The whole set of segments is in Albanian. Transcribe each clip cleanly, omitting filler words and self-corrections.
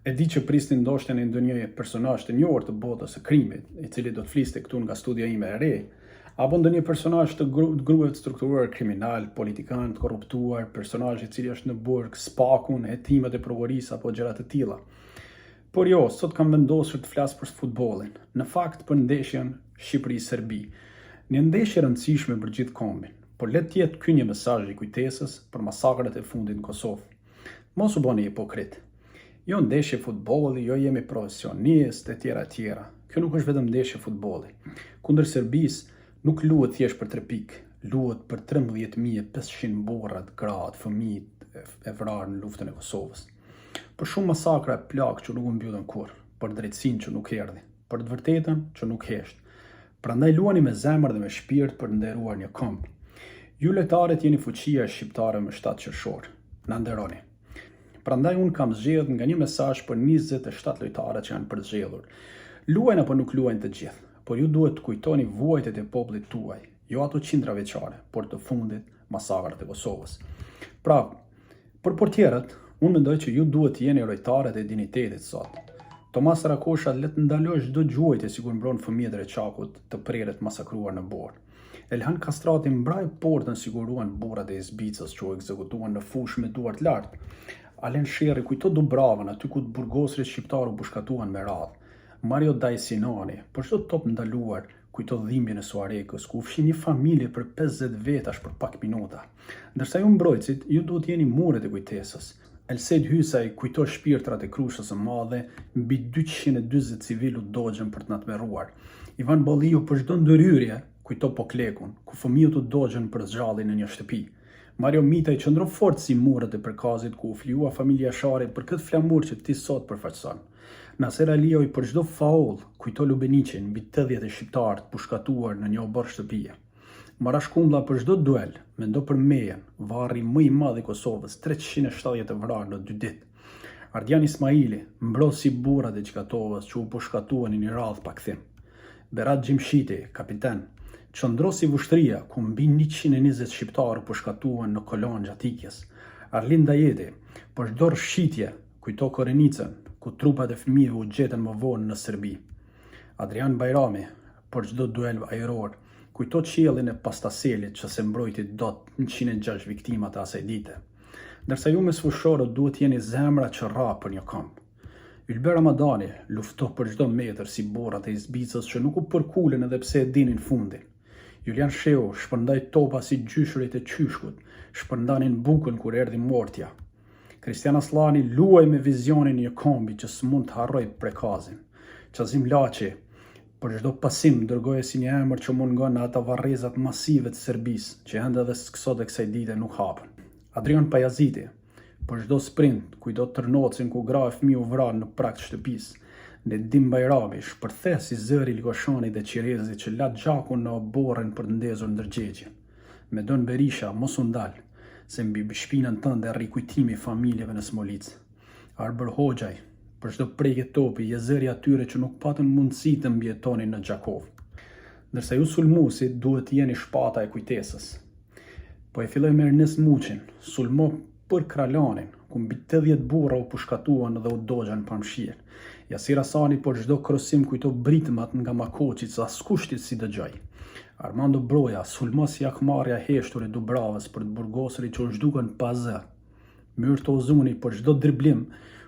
E di që prisnin ndoshta në ndonjë personazh të njohur të botës së krimit, I cili do të fliste këtu nga studia ime e re, apo ndonjë personazh të grupeve të strukturuar kriminal, politikan të korruptuar, personazh I cili është në burg, spakun, hetimet e prokurisë apo gjëra të tilla. Por jo, sot kam vendosur të flas për futbollin, në fakt për ndeshjen Shqipëri-Serbi. Një ndeshje e rëndësishme për gjithë kombin, por le të jetë ky një mesazh I kujtesës për masakrat e fundit në Kosovë. Mos u bëni hipokrit. Jo ndeshje futbolli, jo jemi profesionist e tjera. Kjo nuk është vetëm ndeshje futbolli. Kundër Serbisë nuk luhet thjesht për 3 pikë, luhet për 13.500 burrat, gratë, fëmijë e vrarë në luftën e Kosovës. Për shumë masakra e plagë që nuk u mbyllën kurrë, për drejtësinë që nuk erdhi, për të vërtetën që nuk hesht. Prandaj luani me zemër dhe me shpirt për të nderuar një këmbë. Ju lojtarët jeni fuqia e shqiptare më 7 qershor. Na nderoni. Prandaj unë kam zgjedhur nga një mesazh për 27 lojtarët që janë përzgjedhur. Luajnë apo nuk luajnë të gjithë, por ju duhet të kujtoni vuajtjet e popullit tuaj, jo ato qindra vjeçare, por të fundit masakrat e Kosovës. Pra, për portierët, unë mendoj që ju duhet të jeni lojtarët e dinjitetit sot. Tomas Rakosha le të ndalosh çdo gjuajtje sikur mbron fëmijët e Reçakut të prerët masakruar në Borë. Elhan Kastrati mbraj portën siguruan burrat e Izbicës që u ekzekutuan në fushë me duart lart. Alen Sherri kujto Dubravën aty ku të burgosrit shqiptar u bushkatuan me radhë. Mario Dajsinani, për çdo top ndaluar, kujto dhimbjen e Suarekës, ku fshin një familje për 50 vetash për pak minuta. Ndërsa ju mbrojtësit, ju duhet jeni muret e kujtesës. Elsejt Hysaj kujto shpirtrat e Krushës së Madhe, mbi 240 civilu dogjën për të na tmerruar. Ivan Bolliu për çdo ndërhyrje, kujto Poklekun, ku fëmijët u dogjën për zgjalljen në një shtëpi. Mario Mitaj qëndro fort si murët e përkazit ku u fliua familja Shari për këtë flamur që ti sot përfaqëson. Naser Alioj për çdo faull kujto Lubenicin mbi 80 shqiptar të pushkatuar në një obor shtëpie. Marashkumblla për çdo duel, mendo për Mejen, varri më I madh I Kosovës, 370 të vrarë në 2 ditë. Ardian Ismaili, mbros si burrat e Gjikatovës që u pushkatuan në një radhë pa kthim. Berat Gjimshiti, kapiten, qëndro si vushtria ku mbi 120 shqiptarë përshkatuan në kolon gjatikjes. Arlin Dajeti, për çdo rrshitje, kujto Korenicën, ku trupat e fëmijëve u gjetën më vonë në Serbi. Adrian Bajrami, për çdo duel ajror, kujto qiellin e Pastaselit që se mbrojti dot 106 viktima të asaj dite. Ndërsa ju me sfushorët duhet jeni zemra që rra për një këmbë. Ylber Ramadani lufto për çdo metër si burrat e Izbicës që nuk u përkulen edhe pse e dinin fundin. Julian Sheu shpërndaj topa si gjyshurit e qyshkut, shpërndanin bukën kur erdhi mortja. Kristian Aslani luaj me vizionin një kombi që s'mund të harroj prekazin. Qazim Laçi, për çdo pasim dërgoje si një emër që mungon në ata varrezat masive të Serbisë, që ende edhe sot e kësaj dite nuk hapën. Adrian Pajaziti, për çdo sprint, kujdo Tërnocin ku gra e fëmijë u vran në prag të shtëpisë. Nedim Bajrami shpërthes si zëri Likoshani dhe Qirezi që la gjakun në oborën për të ndezur ndërgjegjen. Medon Berisha mos u ndal, se mbi shpinën tënde rri kujtimi I familjeve në Smolic. Arber Hoxhaj, për çdo prekje topi, je zëri atyre që nuk patën mundësi të mbjetonin në Gjakov. Ndërsa ju sulmuesit duhet të jeni shpata e kujtesës. Po e filloj me Ernest Muçin, sulmo për Kralanin, ku mbi 80 burra u pushkatuan dhe u dogjën pamshir. Jasir Hasani për çdo krosim kujto britmat nga Makoçit sa askushtit si dëgjoj. Armando Broja sulmo si akmarrja heshtur e Dubravës për të burgosurit që u zhdukën pa zë. Myrto Ozuni për çdo driblim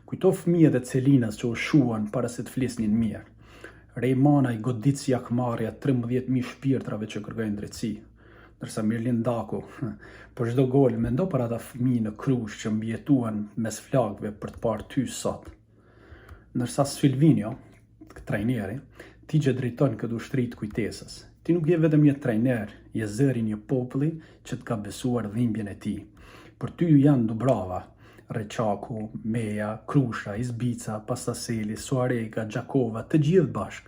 kujto fëmijët e Celinas që u shuan para se të flisnin mirë. Rejmana I godit si akmarrja 13.000 shpirtrave që kërkojnë drejtësi. Ndërsa Mirlin Daku, për çdo gol mendo për ata fëmijë në Krush që mbjetuan mes flagëve për të parë ty sot. Ndërsa Silvinio, trajneri, ti që drejton këtë ushtri të kujtesës. Ti nuk je vetëm një trajner, je zëri një populli që të ka besuar dhimbjen e tij. Për ty ju janë Dubrava, Reçaku, Meja, Krusha, Izbica, Pastaseli, Suareka, Gjakova, të gjithë bashkë.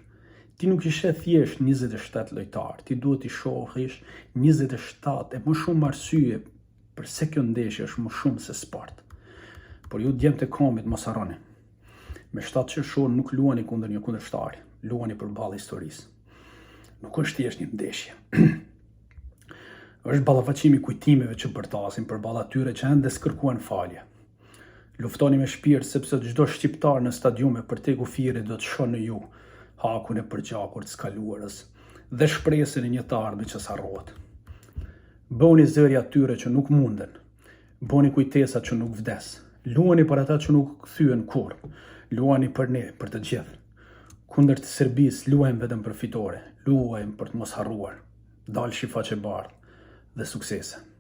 Ti nuk ishe thjesht 27 lojtar, ti duhet I shohish 27 e më shumë arsye përse kjo ndeshje është më shumë se sport. Por ju djemtë e kombit mos harroni. Me 7 qershor nuk luani kundër një kundërshtar, luani përballë historisë. Nuk është thjesht një ndeshje. Është ballafaqimi I kujtimeve që bërtasin përballë atyre që ende s'kërkuan falje. Luftoni me shpirt sepse çdo shqiptar në stadiume për te kufiri do të shoh në ju hakun e përgjakur të skaluarës dhe shpresën e një të ardhme që s'harrohet. Bëuni zëri atyre që nuk munden, bëni kujtesa që nuk vdes, luani për ata që nuk kthyen kurrë, luani për ne, për të gjithë. Kundër të Serbisë luajmë vetëm për fitore, luajmë për të mos harruar. Dalshi faqe bardhë dhe suksese.